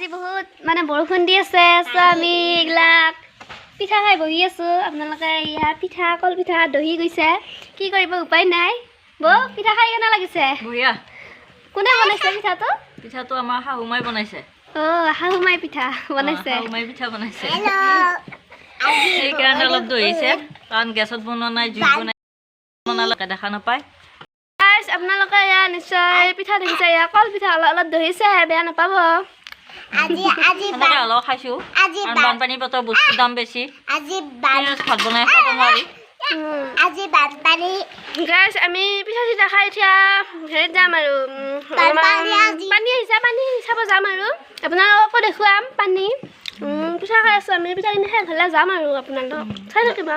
আজি বহুত মানে বৰষুণ দি আছে সো আমি এইবিলাক পিঠা খাই বহি আছো আপোনালোকে ইয়া পিঠা কল পিঠা দহি গৈছে কি কৰিব উপায় নাই পিঠা খাই কেনে লাগিছে বঢ়িয়া কোনে বনাইছে পিঠাটো পিঠাটো আমাৰ শাহুমাই বনাইছে শাহুমাই পিঠা বনাইছে শাহুমাই পিঠা বনাইছে এই কাৰণে অলপ দহিছে কাৰণ গেছত বনোৱা নাই জুই বনালে দেখা নাপায় গাইছ আপোনালোকে ইয়া নিশ্চয় পিঠা দেখিছে ইয়া কল পিঠা অলপ দহিছে বেয়া নাপাব আজি অলপ খাইছো আৰু বানপানী বতৰ বস্তুৰ দাম বেছি আজি ভাত বনাই খাব নোৱাৰি আজি বানপানী গাইছ আমি পিঠা চিঠা খাই এতিয়া হেৰিত যাম আৰু পানী আহিছে পানী চাব যাম আৰু আপোনালোককো দেখুৱাম পানী পিঠা খাই আছো আমি পিঠা কিনি শেষ হ'লে যাম আৰু আপোনালোক চাই থাকিব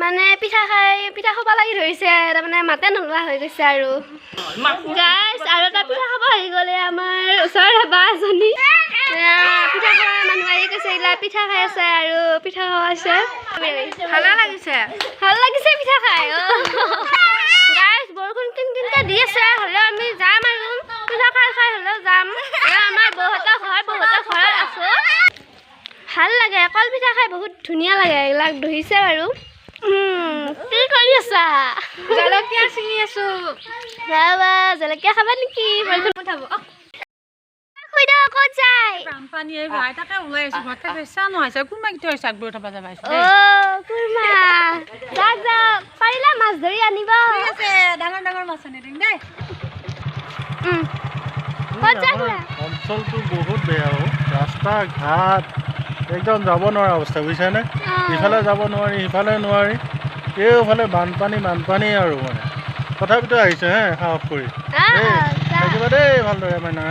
মানে পিঠা খাই পিঠা খাব লাগি ধৰিছে তাৰমানে মাতে নোলোৱা হৈ গৈছে আৰু গাইছ আৰু এটা পিঠা খাব আহি গ'লে আমাৰ ওচৰৰে বা এজনী পিঠা খোৱা মানুহ আহি গৈছে এইবিলাক পিঠা খাই আছে আৰু পিঠা খাইছে ভাল লাগিছে পিঠা খাই গাইছ বৰষুণ কিনকিনকে দি আছে হ'লেও আমি যাম আৰু পিঠা খাই হ'লেও যাম আমাৰ বৌহঁতৰ ঘৰত আছো ভাল লাগে কল পিঠা খাই বহুত ধুনীয়া লাগে এইবিলাক দহিছে বাৰু কি কৰি আছা জলকীয়া ছিঙি আছো জলকীয়া খাবা নেকি ক'ত যায় বানপানী এই ভাই তাকে ওলাই আছো ঘৰতে বেচা নহৈছে কোনবা কি হৈছে আগবোৰ উঠাব যাবা কুৰমা যাওক পাৰিলা মাছ ধৰি আনিব ঠিক আছে ডাঙৰ ডাঙৰ মাছ আনি দিম দেই ক'ত যায় অঞ্চলটো বহুত বেয়া ৰাস্তা ঘাট একদম যাব নোৱাৰা অৱস্থা বুজিছানে ইফালে যাব নোৱাৰি সিফালে নোৱাৰি এইফালে বানপানী আৰু মানে তথাপিতো আহিছে হে সাহস কৰি থাকিবা দেই ভালদৰে মানে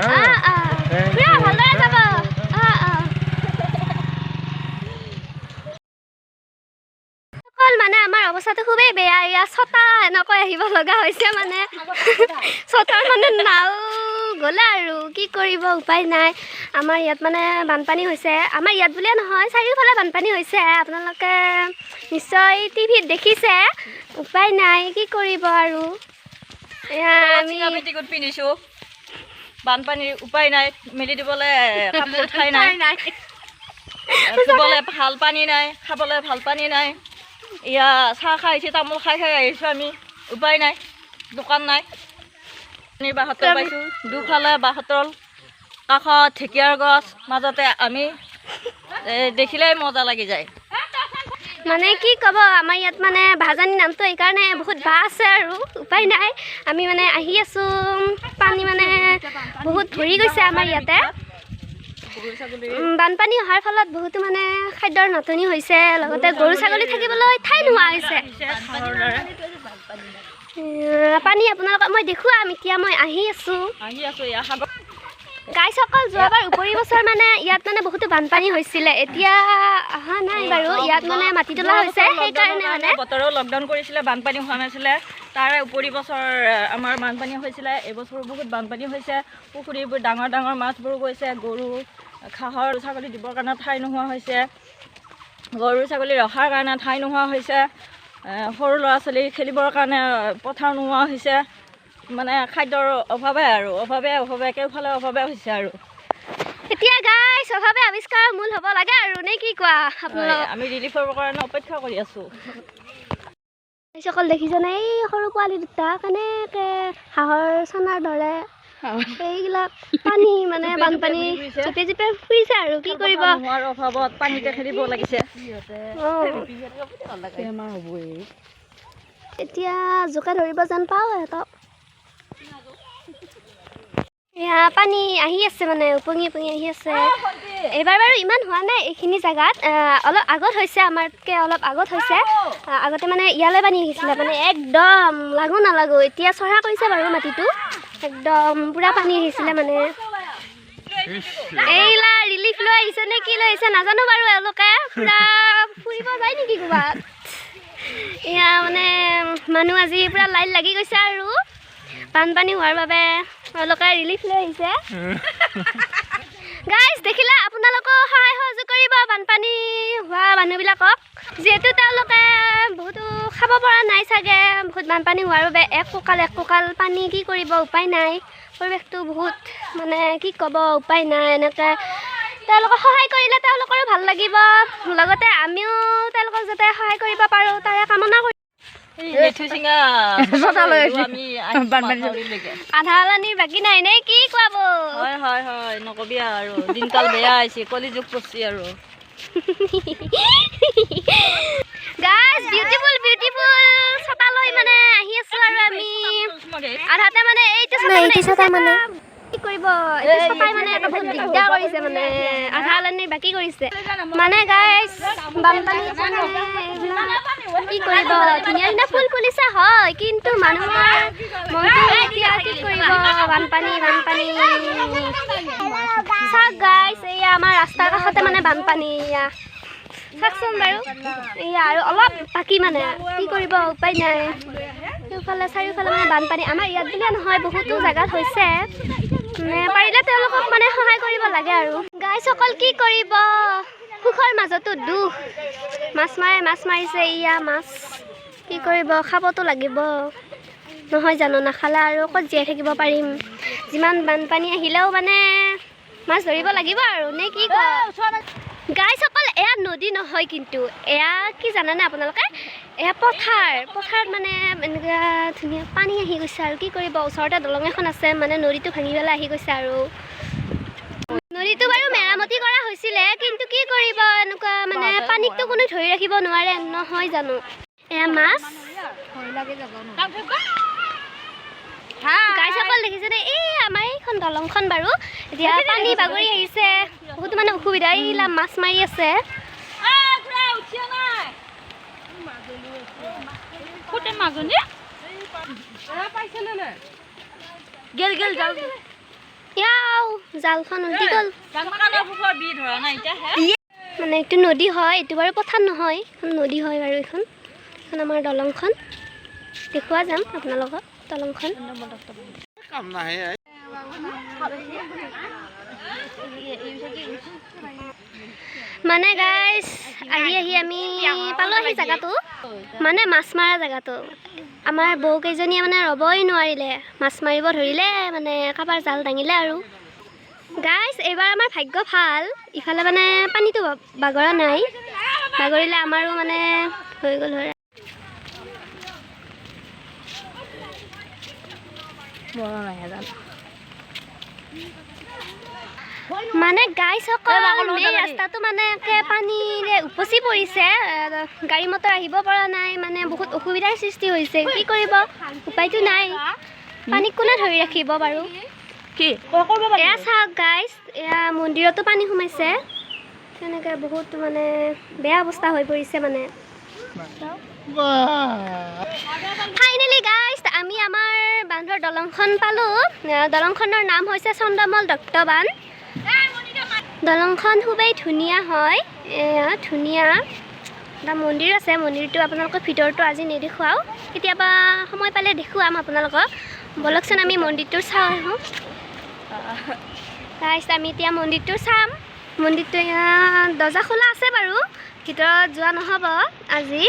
মানে আমাৰ অৱস্থাটো খুবেই বেয়া ইয়াত ছটা এনেকৈ আহিব লগা হৈছে মানে ছটাৰ মানে নাও গ'লে আৰু কি কৰিব উপায় নাই আমাৰ ইয়াত মানে বানপানী হৈছে আমাৰ ইয়াত বুলিয়ে নহয় চাৰিওফালে বানপানী হৈছে আপোনালোকে নিশ্চয় টিভিত দেখিছে উপায় নাই কি কৰিব আৰু আমি টিকট পিন্ধিছো বানপানীৰ উপায় নাই মেলি দিবলৈ কাপোৰ ঠাই নাই ধুবলৈ ভাল পানী নাই খাবলৈ ভাল পানী নাই এয়া চাহ খাই আহিছোঁ তামোল খাই আহিছোঁ আমি উপায় নাই দোকান নাই বাহঁতল পাইছোঁ দুফালে বাহঁতল কাষত ঢেকীয়াৰ গছ মাজতে আমি দেখিলেই মজা লাগি যায় মানে কি ক'ব আমাৰ ইয়াত মানে ভাজানী নামটো এইকাৰণে বহুত বাহ আছে আৰু উপায় নাই আমি মানে আহি আছোঁ পানী মানে বহুত ভৰি গৈছে আমাৰ ইয়াতে বানপানী অহাৰ ফলত বহুতো মানে খাদ্যৰ নাটনি হৈছে লগতে গৰু ছাগলী থাকিবলৈ ঠাই নোহোৱা হৈছে পানী আপোনালোকক মই দেখুৱাম এতিয়া মই আহি আছোঁ গাইসকল যোৱাবাৰ উপৰি বছৰ মানে ইয়াত মানে বহুতো বানপানী হৈছিলে এতিয়া অহা নাই বাৰু ইয়াত মানে মাটি তোলা হৈছে সেইকাৰণে মানে বতৰো লকডাউন কৰিছিলে বানপানী হোৱা নাছিলে তাৰে উপৰি বছৰ আমাৰ বানপানী হৈছিলে এইবছৰ বহুত বানপানী হৈছে পুখুৰীবোৰ ডাঙৰ ডাঙৰ মাছবোৰ গৈছে গৰু ঘাঁহৰ ছাগলী দিবৰ কাৰণে ঠাই নোহোৱা হৈছে গৰু ছাগলী ৰখাৰ কাৰণে ঠাই নোহোৱা হৈছে সৰু ল'ৰা ছোৱালী খেলিবৰ কাৰণে পথাৰ নোহোৱা হৈছে মানে খাদ্যৰ অভাৱে আৰু অভাৱে কেওফালে অভাৱে হৈছে আৰু এতিয়া গাইছ অভাৱে আৱিষ্কাৰৰ মূল হ'ব লাগে আৰু নে কি কোৱা আপোনালোক আমি ৰিলিফৰ কাৰণে অপেক্ষা কৰি আছোঁ সকল দেখিছেনে এই সৰু পোৱালি দুটা কেনেকৈ হাঁহৰ চানাৰ দৰে এইবিলাক পানী মানে বানপানী জপে জপে ফুৰিছে আৰু কি কৰিব অভাৱত পানীতে খেলিব লাগিছে এতিয়া জোকে ধৰিব যেন পাওঁ সিহঁতক এয়া পানী আহি আছে মানে উপঙি আহি আছে এইবাৰ বাৰু ইমান হোৱা নাই এইখিনি জেগাত অলপ আগত হৈছে আমাতকৈ অলপ আগত হৈছে আগতে মানে ইয়ালৈ পানী আহিছিলে মানে একদম লাগো এতিয়া চহা কৰিছে বাৰু মাটিটো একদম পূৰা পানী আহিছিলে মানে এইলা ৰিলিফ লৈ আহিছে নে কি লৈ আহিছে নাজানো বাৰু এওঁলোকে পূৰা ফুৰিব যায় নেকি ক'ৰবাত এয়া মানে মানুহ আজি পূৰা লাইন লাগি গৈছে আৰু বানপানী হোৱাৰ বাবে তেওঁলোকে ৰিলিফ লৈ আহিছে গাইজ দেখিলে আপোনালোকেও সহায় সহযোগ কৰিব বানপানী হোৱা মানুহবিলাকক যিহেতু তেওঁলোকে বহুতো খাব পৰা নাই চাগে বহুত বানপানী হোৱাৰ বাবে এক কঁকাল পানী কি কৰিব উপায় নাই পৰিৱেশটো বহুত মানে কি ক'ব উপায় নাই এনেকৈ তেওঁলোকক সহায় কৰিলে তেওঁলোকৰো ভাল লাগিব লগতে আমিও তেওঁলোকক যাতে সহায় কৰিব পাৰোঁ তাৰে কামনা কৰি আধা আলানিৰ বাকী নাই নে কি কোৱাব হয় নকবি আৰু দিনকাল বেয়া হৈছে কলিযুগ পৰছি আৰু গাইজ বিউটিফুল ছটা লৈ মানে আহি আছো আৰু আমি আধাতে মানে এইটো ছটা মানে কি কৰিব এইটো ছটাই মানে এটা বহুত দিগদাৰ কৰিছে মানে আধা আলানিৰ বাকী কৰিছে মানে গাইজ বানপানী কি কৰিব ধুনীয়া ধুনীয়া ফুল ফুলিছে হয় কিন্তু মানুহৰ মনটো এতিয়া কি কৰিব বানপানী চাওক গাইজ এয়া আমাৰ ৰাস্তাৰ কাষতে মানে বানপানী এয়া চাওকচোন বাৰু এয়া আৰু অলপ বাকী মানে কি কৰিব উপায় নাই চাৰিওফালে মানে বানপানী আমাৰ ইয়াত বুলিয়ে নহয় বহুতো জেগাত হৈছে পাৰিলে তেওঁলোকক মানে সহায় কৰিব লাগে আৰু গাইসকল কি কৰিব সুখৰ মাজতো দুখ মাছ মাৰিছে এয়া মাছ কি কৰিব খাবতো লাগিব নহয় জানো নাখালে আৰু ক'ত জীয়াই থাকিব পাৰিম যিমান বানপানী আহিলেও মানে মাছ ধৰিব লাগিব আৰু নে কি কয় গাইসকল এয়া নদী নহয় কিন্তু এয়া কি জানেনে আপোনালোকে এয়া পথাৰত মানে এনেকুৱা ধুনীয়া পানী আহি গৈছে আৰু কি কৰিব ওচৰতে দলং এখন আছে মানে নদীটো ভাঙি পেলাই আহি গৈছে আৰু নদীটো বাৰু মেৰামতি কৰা হৈছিলে কিন্তু কি কৰিব এনেকুৱা মানে পানীকটো কোনো ধৰি ৰাখিব নোৱাৰে নহয় জানো এয়া মাছ গাইসকল দেখিছেনে এই আমাৰ এইখন দলংখন বাৰু এতিয়া পানী বাগৰি আহিছে বহুতো মানে অসুবিধা এইলা মাছ মাৰি আছে জালখন উল্টি গ'ল মানে এইটো নদী হয় এইটো বাৰু পথাৰ নহয় নদী হয় বাৰু এইখন আমাৰ দলংখন দেখুওৱা যাম আপোনালোকক দলংখন মানে গাইজ আহি আমি পালোহি জেগাটো মানে মাছ মৰা জেগাটো আমাৰ বৌকেইজনীয়ে মানে ৰ'বই নোৱাৰিলে মাছ মাৰিব ধৰিলে মানে কাৰোবাৰ জাল দাঙিলে আৰু গাইজ এইবাৰ আমাৰ ভাগ্য ভাল ইফালে মানে পানীটো বাগৰা নাই বাগৰিলে আমাৰো মানে হৈ গ'ল হয় মানে গাইসকল এই ৰাস্তাটো মানে পানীৰে উপচি পৰিছে গাড়ী মটৰ আহিব পৰা নাই মানে বহুত অসুবিধাৰ সৃষ্টি হৈছে কি কৰিব উপায়টো নাই পানীক কোনে ধৰি ৰাখিব বাৰু এয়া চাওক গাইজ এয়া মন্দিৰতো পানী সোমাইছে তেনেকৈ বহুত মানে বেয়া অৱস্থা হৈ পৰিছে মানে ফাইনেলি গাইজ আমি আমাৰ বান্ধৰ দলংখন পালোঁ দলংখনৰ নাম হৈছে চন্দ্ৰমল দত্ত বান্ধ দলংখন খুবেই ধুনীয়া হয় ধুনীয়া এটা মন্দিৰ আছে মন্দিৰটো আপোনালোকক ভিতৰটো আজি নেদেখুৱাওঁ কেতিয়াবা সময় পালে দেখুৱাম আপোনালোকক বলকচোন আমি মন্দিৰটো চাওঁ আহোঁ গাইজ আমি এতিয়া মন্দিৰটো চাম মন্দিৰটো দৰ্জা খোলা আছে বাৰু ভিতৰত যোৱা নহ'ব আজি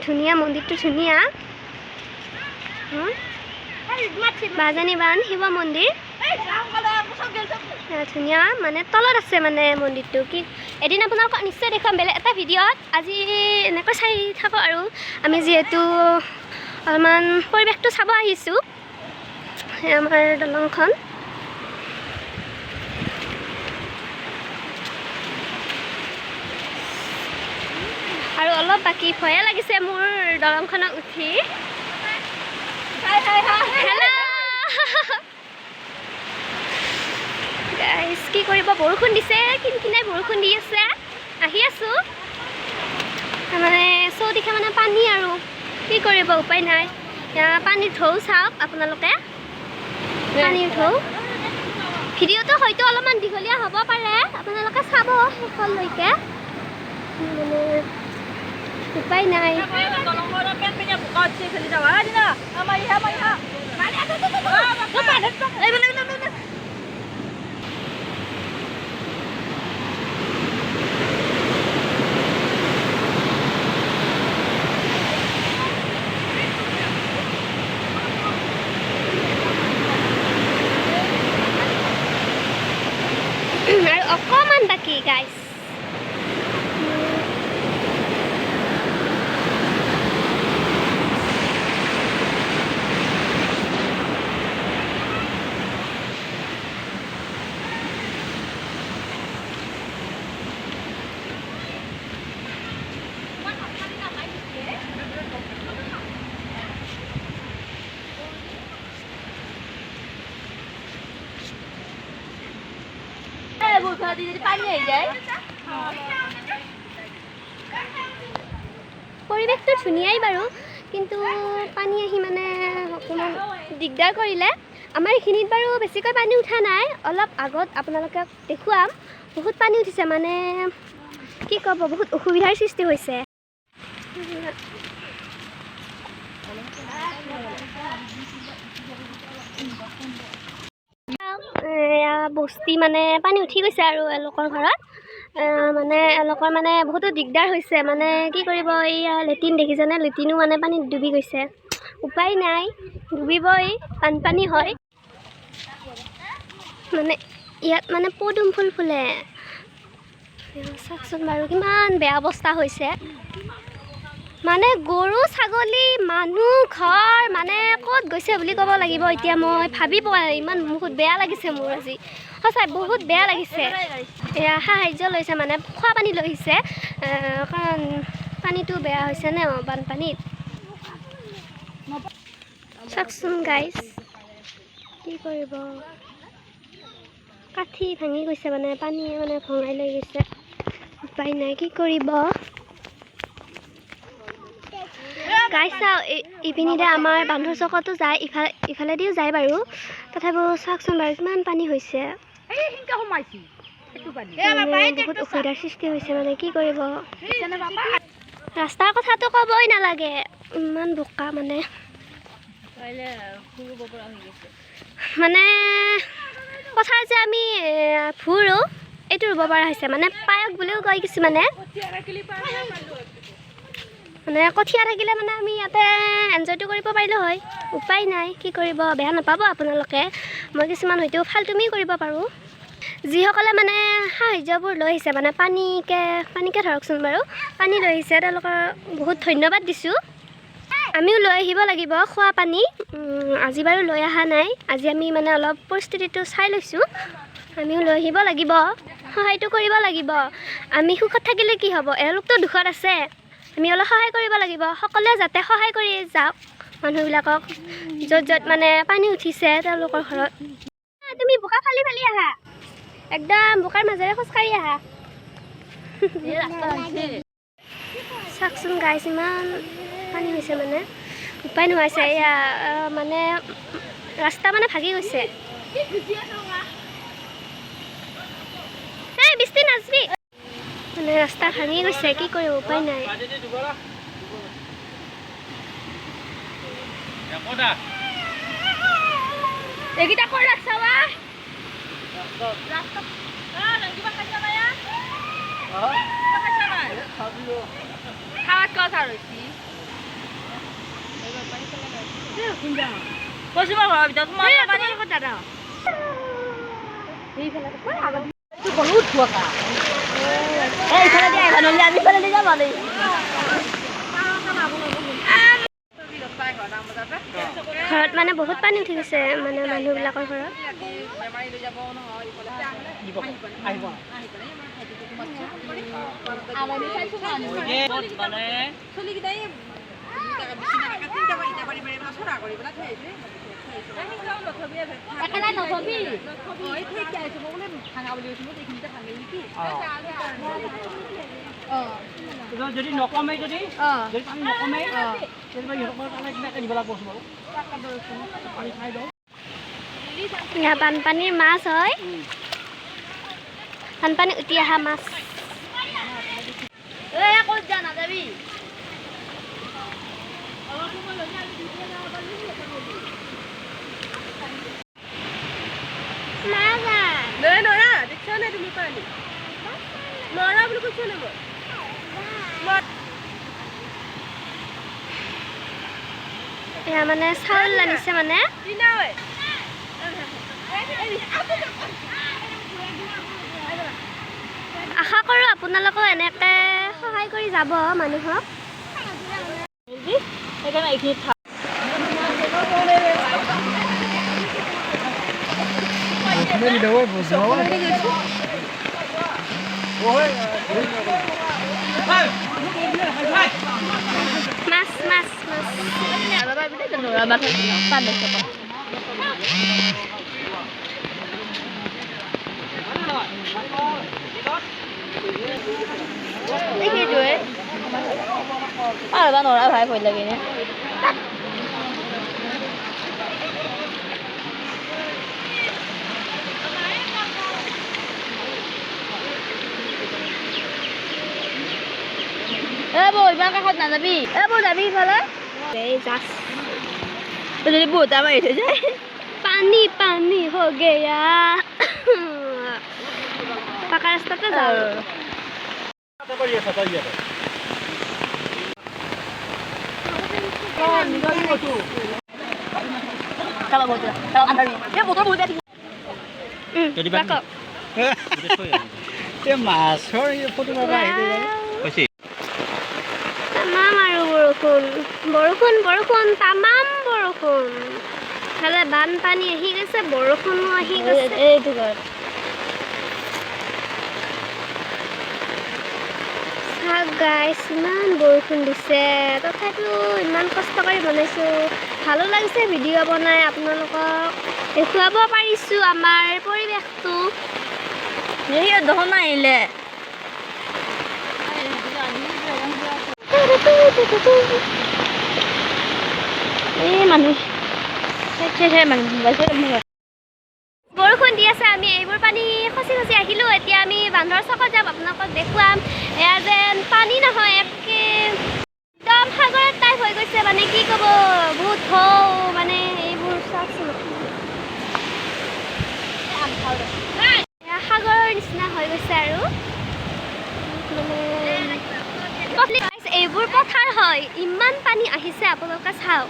ধুনীয়া মন্দিৰটো ধুনীয়া বাজানী বান শিৱ মন্দিৰ ধুনীয়া মানে তলত আছে মানে মন্দিৰটো কি এদিন আপোনালোকক নিশ্চয় দেখুৱাম বেলেগ এটা ভিডিঅ'ত আজি এনেকৈ চাই থাকোঁ আৰু আমি যিহেতু অলপমান পৰিৱেশটো চাব আহিছোঁ আমাৰ দলংখন আৰু অলপ বাকী ভয়ে লাগিছে মোৰ দলংখনত উঠি হেল্ল' গাইজ কি কৰিব বৰষুণ দিছে কিনকিনাই বৰষুণ দি আছে আহি আছোঁ মানে চৌদিশে মানে পানী আৰু কি কৰিব উপায় নাই পানীৰ ঢৌ চাওক আপোনালোকে পানীৰ ঢৌ ভিডিঅ'টো হয়তো অলপমান দীঘলীয়া হ'ব পাৰে আপোনালোকে চাব শেষলৈকে মানে উপায় নাই গাইছ পৰিৱেশটো ধুনীয়াই বাৰু কিন্তু পানী আহি মানে অকণমান দিগদাৰ কৰিলে আমাৰ এইখিনিত বাৰু বেছিকৈ পানী উঠা নাই অলপ আগত আপোনালোকক দেখুৱাম বহুত পানী উঠিছে মানে কি ক'ব বহুত অসুবিধাৰ সৃষ্টি হৈছে বস্তি মানে পানী উঠি গৈছে আৰু এওঁলোকৰ ঘৰত মানে এওঁলোকৰ মানে বহুতো দিগদাৰ হৈছে মানে কি কৰিব এইয়া লেট্ৰিন দেখিছেনে লেট্ৰিনো মানে পানীত ডুবি গৈছে উপায় নাই ডুবিবই বানপানী হয় মানে ইয়াত মানে পদুম ফুল ফুলে চাওকচোন বাৰু কিমান বেয়া অৱস্থা হৈছে মানে গৰু ছাগলী মানুহ ঘৰ মানে ক'ত গৈছে বুলি ক'ব লাগিব এতিয়া মই ভাবি পোৱা নাই ইমান বহুত বেয়া লাগিছে মোৰ আজি সঁচাই বহুত বেয়া লাগিছে এয়া সাহাৰ্য লৈছে মানে খোৱা পানী লৈছে কাৰণ পানীটো বেয়া হৈছে ন বানপানীত চাওকচোন গাইছ কি কৰিব কাঠি ভাঙি গৈছে মানে পানীয়ে মানে ভঙাই লৈ গৈছে উপায় নাই কি কৰিব গাই চাওঁ ইপিনিতে আমাৰ বান্ধৰ চকতো যায় ইফালেদিও যায় বাৰু তথাপিও চাওকচোন বাৰু কিমান পানী হৈছে বহুত অসুবিধাৰ সৃষ্টি হৈছে মানে কি কৰিব ৰাস্তাৰ কথাটো ক'বই নালাগে ইমান বোকা মানে পথাৰ যে আমি ভুঁই ৰুওঁ এইটো ৰুব পৰা হৈছে মানে পায়স বুলিও কয় কিছুমানে মানে কঠীয়া থাকিলে মানে আমি ইয়াতে এনজয়টো কৰিব পাৰিলোঁ হয় উপায় নাই কি কৰিব বেয়া নাপাব আপোনালোকে মই কিছুমান হয়তো ফাল্টুমি কৰিব পাৰোঁ যিসকলে মানে সাহাৰ্যবোৰ লৈ আহিছে মানে পানীকে ধৰকচোন বাৰু পানী লৈ আহিছে তেওঁলোকৰ বহুত ধন্যবাদ দিছোঁ আমিও লৈ আহিব লাগিব খোৱা পানী আজি বাৰু লৈ অহা নাই আজি আমি মানে অলপ পৰিস্থিতিটো চাই লৈছোঁ আমিও লৈ আহিব লাগিব সহায়টো কৰিব লাগিব আমি সুখত থাকিলে কি হ'ব এওঁলোকতো দুখত আছে আমি অলপ সহায় কৰিব লাগিব সকলোৱে যাতে সহায় কৰি যাওক মানুহবিলাকক য'ত মানে পানী উঠিছে তেওঁলোকৰ ঘৰত তুমি বোকা ফালি আহা একদম বোকাৰ মাজেৰে খোজকাঢ়ি আহা চাওকচোন গাইছ ইমান পানী হৈছে মানে উপায় নোহোৱাইছে এয়া মানে ৰাস্তা মানে ভাগি গৈছে এই বৃষ্টি নাচবি মানে ৰাস্তা ভাঙি গৈছে কি কৰিব উপায় নাই এইকেইটা কৰি ৰাখছাবা খাওয়াত কথা ৰয়েছি পশ্চিমা ঘৰৰ ভিতৰত তোমাৰ কথা দাদা ঘৰত মানে বহুত পানী উঠি গৈছে মানে মানুহবিলাকৰ ঘৰত যদি নকমে যদি নকমে ইয়াত বানপানীৰ মাছ হয় বানপানী উঠি অহা মাছ ক'ত যা নাযাবি এয়া মানে চাউল আনিছে মানে আশা কৰোঁ আপোনালোকেও এনেকৈ সহায় কৰি যাব মানুহক। সেইকাৰণে এইখিনিত মাছ মাছ নৰা ভাই ভয় লাগে নে বৌ ইমান কাষত নাযাবি বৌ যাবি ইফালে যদি বহুত মাৰি থৈ যায় পানী পানী হৈ গেয়া পাকা ৰাস্তাতে যাওঁ। মাছৰ ফটো তামাম আৰু বৰষুণ বৰষুণ বৰষুণ তামাম বৰষুণ ইফালে বানপানী আহি গৈছে বৰষুণো আহি গৈছে। এইটো ঘৰ চাওক গাইছ ইমান বৰষুণ দিছে তথাপিও ইমান কষ্ট কৰি বনাইছোঁ ভালো লাগিছে ভিডিঅ' বনাই আপোনালোকক দেখুৱাব পাৰিছোঁ আমাৰ পৰিৱেশটো। দেখোন আহিলে বৰষুণ দি আছে আমি এইবোৰ পানী খচি খচি আহিলোঁ। এতিয়া আমি বান্ধৰ চকত যাম আপোনালোকক দেখুৱাম। এয়া যেন পানী নহয় একদম সাগৰৰ টাইপ হৈ গৈছে মানে কি ক'ব বহুত ঢৌ মানে এইবোৰ চাওকচোন সাগৰৰ নিচিনা হৈ গৈছে আৰু মানে এইবোৰ পথাৰ হয় ইমান পানী আহিছে আপোনালোকে চাওক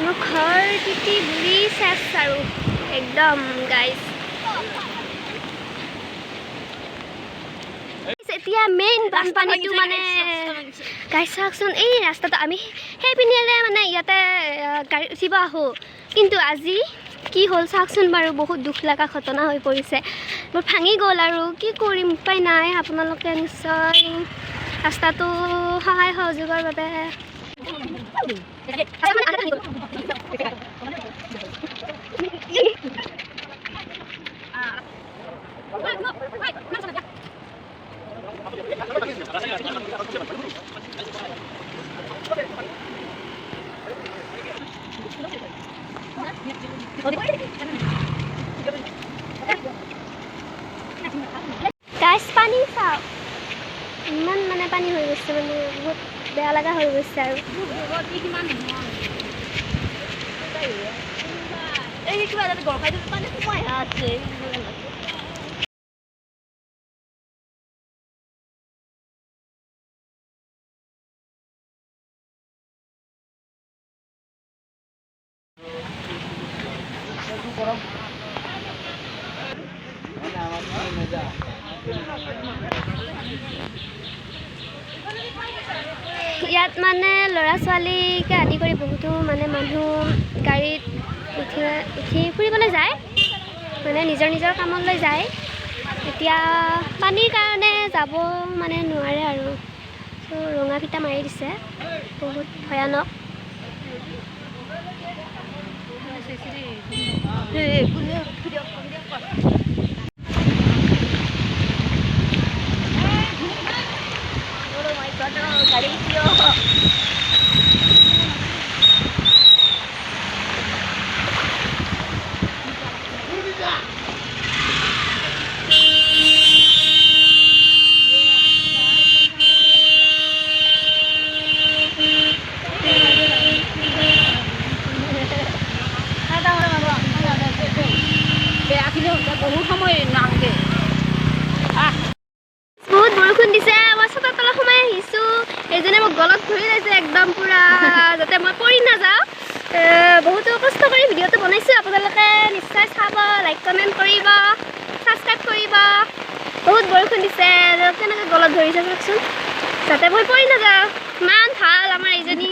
মোৰ ঘৰ তিতি বুঢ়ী চেচ আৰু একদম গাইজ। এতিয়া মেইন বানপানীটো মানে গাইজ চাওকচোন এই ৰাস্তাটো আমি সেই পিনেৰে মানে ইয়াতে গাড়ী উঠিব আহোঁ কিন্তু আজি কি হ'ল চাওকচোন বাৰু বহুত দুখ লগা ঘটনা হৈ পৰিছে মোৰ ভাঙি গ'ল আৰু কি কৰিম উপায় নাই। আপোনালোকে নিশ্চয় ৰাস্তাটো সহায় সহযোগৰ বাবে গাইছ পানী চাওক ইমান মানে পানী হৈ গৈছে মানে বহুত বেয়া লগা হৈ গৈছে আৰু কিবা গৰখাই পানী সোমাই আছে ইয়াত মানে ল'ৰা ছোৱালীকে আদি কৰি বহুতো মানে মানুহ গাড়ীত উঠি ফুৰিবলৈ যায় মানে নিজৰ নিজৰ কামলৈ যায়। এতিয়া পানীৰ কাৰণে যাব মানে নোৱাৰে আৰু ৰঙা ফিটা মাৰি দিছে বহুত ভয়ানক। বহুত সময় নাগে বহুত বৰষুণ দিছে মই চটাৰ তলত সোমাই আহিছোঁ এইজনে মোক গলত ধৰি লৈছে একদম পূৰা যাতে মই পৰি নাযাওঁ। বহুতো কষ্ট কৰি ভিডিঅ'টো বনাইছোঁ আপোনালোকে নিশ্চয় চাব লাইক কমেণ্ট কৰিব ছাবস্ক্ৰাইব কৰিব বহুত বৰষুণ দিছে কেনেকৈ গলত ধৰিছে চাওকচোন যাতে ভয় পৰি নাযাওঁ ইমান ভাল আমাৰ এইজনী